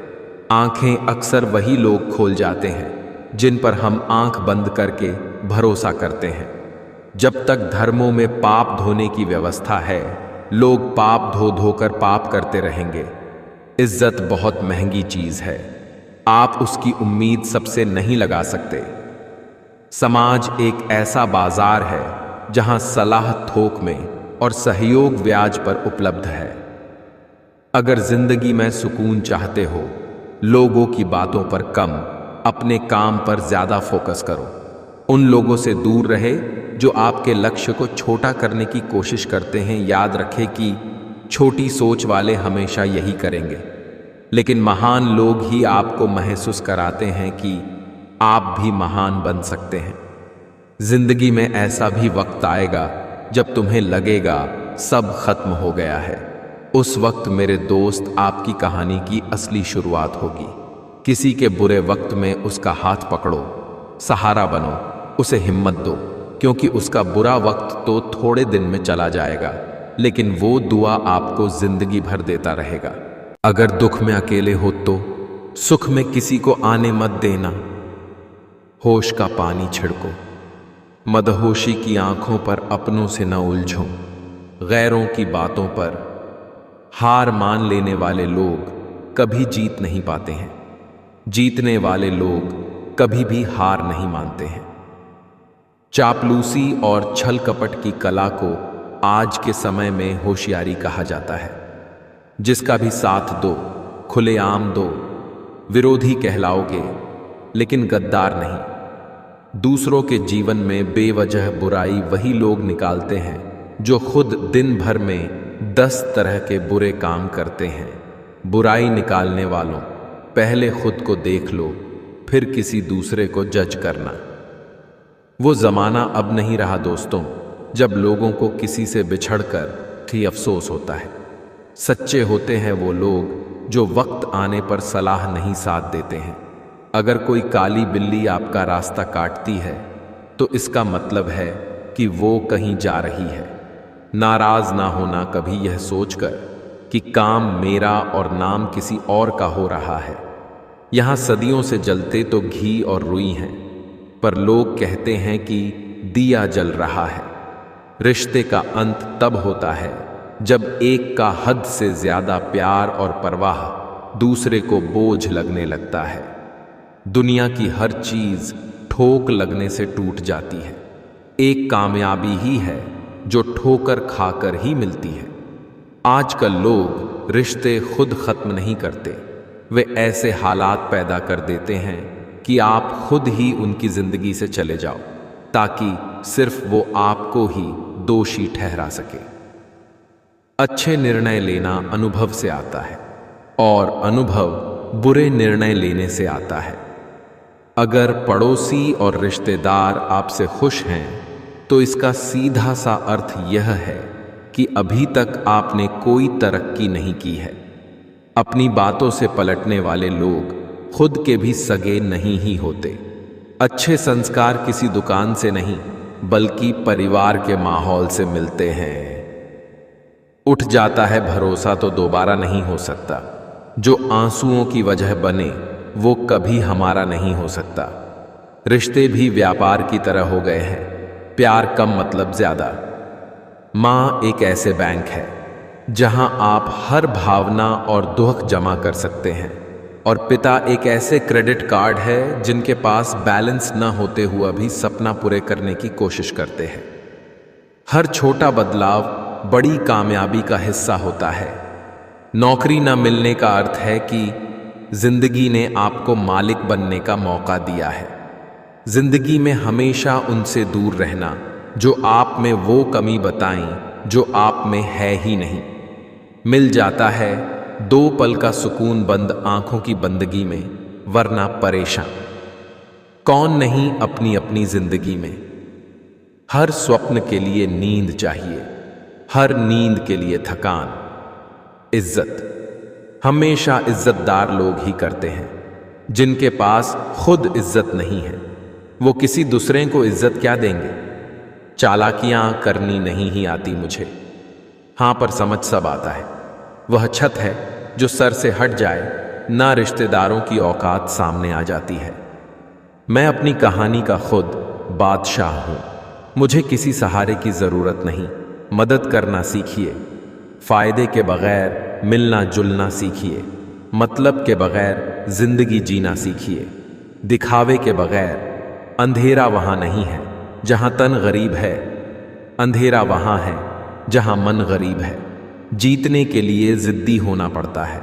Speaker 1: आंखें अक्सर वही लोग खोल जाते हैं जिन पर हम आंख बंद करके भरोसा करते हैं। जब तक धर्मों में पाप धोने की व्यवस्था है, लोग पाप धो धोकर पाप करते रहेंगे। इज्जत बहुत महंगी चीज है, आप उसकी उम्मीद सबसे नहीं लगा सकते। समाज एक ऐसा बाजार है जहां सलाह थोक में और सहयोग ब्याज पर उपलब्ध है। अगर जिंदगी में सुकून चाहते हो, लोगों की बातों पर कम, अपने काम पर ज्यादा फोकस करो। उन लोगों से दूर रहे जो आपके लक्ष्य को छोटा करने की कोशिश करते हैं। याद रखें कि छोटी सोच वाले हमेशा यही करेंगे, लेकिन महान लोग ही आपको महसूस कराते हैं कि आप भी महान बन सकते हैं। जिंदगी में ऐसा भी वक्त आएगा जब तुम्हें लगेगा सब खत्म हो गया है। उस वक्त मेरे दोस्त आपकी कहानी की असली शुरुआत होगी। किसी के बुरे वक्त में उसका हाथ पकड़ो, सहारा बनो, उसे हिम्मत दो, क्योंकि उसका बुरा वक्त तो थोड़े दिन में चला जाएगा, लेकिन वो दुआ आपको जिंदगी भर देता रहेगा। अगर दुख में अकेले हो तो सुख में किसी को आने मत देना। होश का पानी छिड़को, मदहोशी की आंखों पर अपनों से न उलझो। गैरों की बातों पर हार मान लेने वाले लोग कभी जीत नहीं पाते हैं। जीतने वाले लोग कभी भी हार नहीं मानते हैं। चापलूसी और छल कपट की कला को आज के समय में होशियारी कहा जाता है। जिसका भी साथ दो, खुलेआम दो, विरोधी कहलाओगे लेकिन गद्दार नहीं। दूसरों के जीवन में बेवजह बुराई वही लोग निकालते हैं जो खुद दिन भर में 10 तरह के बुरे काम करते हैं। बुराई निकालने वालों, पहले खुद को देख लो, फिर किसी दूसरे को जज करना। वो ज़माना अब नहीं रहा दोस्तों, जब लोगों को किसी से बिछड़कर ही अफसोस होता है। सच्चे होते हैं वो लोग जो वक्त आने पर सलाह नहीं साथ देते हैं। अगर कोई काली बिल्ली आपका रास्ता काटती है तो इसका मतलब है कि वो कहीं जा रही है। नाराज ना होना कभी यह सोचकर कि काम मेरा और नाम किसी और का हो रहा है। यहाँ सदियों से जलते तो घी और रुई हैं, पर लोग कहते हैं कि दिया जल रहा है। रिश्ते का अंत तब होता है जब एक का हद से ज्यादा प्यार और परवाह दूसरे को बोझ लगने लगता है। दुनिया की हर चीज ठोक लगने से टूट जाती है। एक कामयाबी ही है जो ठोकर खाकर ही मिलती है। आजकल लोग रिश्ते खुद खत्म नहीं करते, वे ऐसे हालात पैदा कर देते हैं कि आप खुद ही उनकी जिंदगी से चले जाओ, ताकि सिर्फ वो आपको ही दोषी ठहरा सके। अच्छे निर्णय लेना अनुभव से आता है और अनुभव बुरे निर्णय लेने से आता है। अगर पड़ोसी और रिश्तेदार आपसे खुश हैं तो इसका सीधा सा अर्थ यह है कि अभी तक आपने कोई तरक्की नहीं की है। अपनी बातों से पलटने वाले लोग खुद के भी सगे नहीं ही होते। अच्छे संस्कार किसी दुकान से नहीं बल्कि परिवार के माहौल से मिलते हैं। उठ जाता है भरोसा तो दोबारा नहीं हो सकता। जो आंसुओं की वजह बने वो कभी हमारा नहीं हो सकता। रिश्ते भी व्यापार की तरह हो गए हैं, प्यार कम मतलब ज्यादा। माँ एक ऐसे बैंक है जहां आप हर भावना और दुख जमा कर सकते हैं, और पिता एक ऐसे क्रेडिट कार्ड है जिनके पास बैलेंस न होते हुआ भी सपना पूरे करने की कोशिश करते हैं। हर छोटा बदलाव बड़ी कामयाबी का हिस्सा होता है। नौकरी न मिलने का अर्थ है कि जिंदगी ने आपको मालिक बनने का मौका दिया है। जिंदगी में हमेशा उनसे दूर रहना जो आप में वो कमी बताएं जो आप में है ही नहीं। मिल जाता है 2 पल का सुकून बंद आंखों की बंदगी में, वरना परेशान कौन नहीं अपनी अपनी जिंदगी में। हर स्वप्न के लिए नींद चाहिए, हर नींद के लिए थकान। इज्जत हमेशा इज्जतदार लोग ही करते हैं। जिनके पास खुद इज्जत नहीं है वो किसी दूसरे को इज्जत क्या देंगे। चालाकियां करनी नहीं ही आती मुझे, हाँ पर समझ सब आता है। वह छत है जो सर से हट जाए ना रिश्तेदारों की औकात सामने आ जाती है। मैं अपनी कहानी का खुद बादशाह हूं। मुझे किसी सहारे की जरूरत नहीं। मदद करना सीखिए, फायदे के बगैर मिलना जुलना सीखिए, मतलब के बगैर जिंदगी जीना सीखिए। दिखावे के बगैर अंधेरा वहां नहीं है जहां तन गरीब है, अंधेरा वहां है जहां मन गरीब है। जीतने के लिए जिद्दी होना पड़ता है,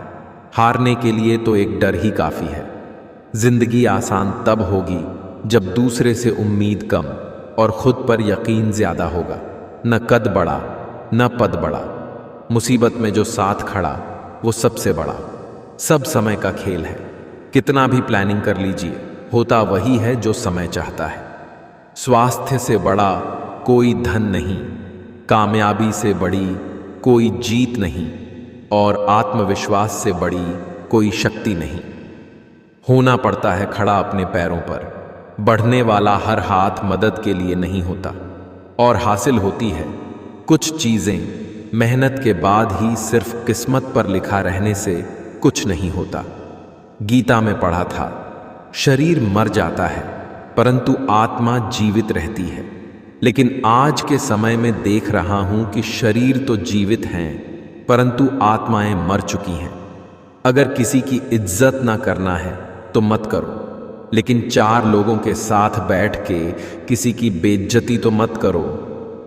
Speaker 1: हारने के लिए तो एक डर ही काफी है। जिंदगी आसान तब होगी जब दूसरे से उम्मीद कम और खुद पर यकीन ज्यादा होगा। न कद बड़ा न पद बड़ा, मुसीबत में जो साथ खड़ा वो सबसे बड़ा। सब समय का खेल है, कितना भी प्लानिंग कर लीजिए होता वही है जो समय चाहता है। स्वास्थ्य से बड़ा कोई धन नहीं, कामयाबी से बड़ी कोई जीत नहीं, और आत्मविश्वास से बड़ी कोई शक्ति नहीं। होना पड़ता है खड़ा अपने पैरों पर। बढ़ने वाला हर हाथ मदद के लिए नहीं होता, और हासिल होती है कुछ चीजें मेहनत के बाद ही। सिर्फ किस्मत पर लिखा रहने से कुछ नहीं होता। गीता में पढ़ा था, शरीर मर जाता है परंतु आत्मा जीवित रहती है। लेकिन आज के समय में देख रहा हूं कि शरीर तो जीवित हैं परंतु आत्माएं मर चुकी हैं। अगर किसी की इज्जत ना करना है तो मत करो, लेकिन 4 लोगों के साथ बैठ के किसी की बेइज्जती तो मत करो।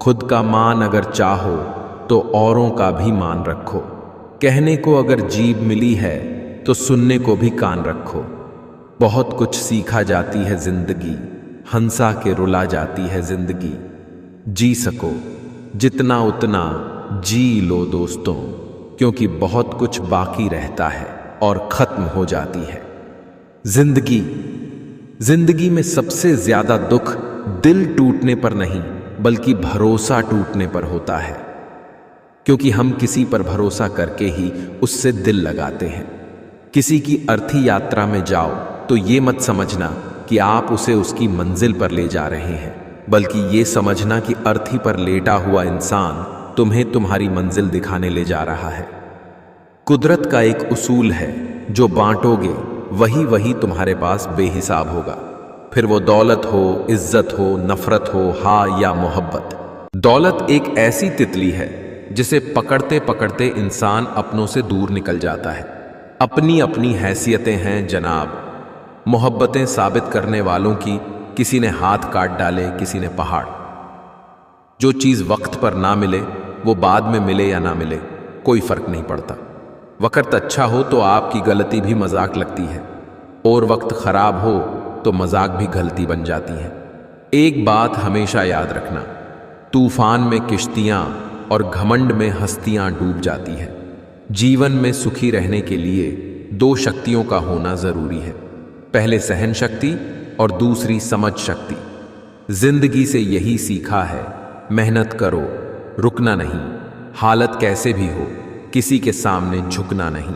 Speaker 1: खुद का मान अगर चाहो तो औरों का भी मान रखो। कहने को अगर जीभ मिली है तो सुनने को भी कान रखो। बहुत कुछ सीखा जाती है जिंदगी, हंसा के रुला जाती है जिंदगी। जी सको जितना उतना जी लो दोस्तों, क्योंकि बहुत कुछ बाकी रहता है और खत्म हो जाती है जिंदगी। जिंदगी में सबसे ज्यादा दुख दिल टूटने पर नहीं बल्कि भरोसा टूटने पर होता है, क्योंकि हम किसी पर भरोसा करके ही उससे दिल लगाते हैं। किसी की अर्थी यात्रा में जाओ तो ये मत समझना कि आप उसे उसकी मंजिल पर ले जा रहे हैं, बल्कि ये समझना कि अर्थी पर लेटा हुआ इंसान तुम्हें तुम्हारी मंजिल दिखाने ले जा रहा है। कुदरत का एक उसूल है, जो बांटोगे वही वही तुम्हारे पास बेहिसाब होगा, फिर वो दौलत हो, इज्जत हो, नफरत हो, हाँ या मोहब्बत। दौलत एक ऐसी तितली है जिसे पकड़ते पकड़ते इंसान अपनों से दूर निकल जाता है। अपनी अपनी हैसियतें हैं जनाब। मोहब्बतें साबित करने वालों की किसी ने हाथ काट डाले, किसी ने पहाड़। जो चीज़ वक्त पर ना मिले वो बाद में मिले या ना मिले कोई फर्क नहीं पड़ता। वक्त अच्छा हो तो आपकी गलती भी मजाक लगती है, और वक्त खराब हो तो मजाक भी गलती बन जाती है। एक बात हमेशा याद रखना, तूफान में किश्तियां और घमंड में हस्तियां डूब जाती है। जीवन में सुखी रहने के लिए दो शक्तियों का होना जरूरी है, पहले सहन शक्ति और दूसरी समझ शक्ति। जिंदगी से यही सीखा है, मेहनत करो, रुकना नहीं, हालत कैसे भी हो किसी के सामने झुकना नहीं।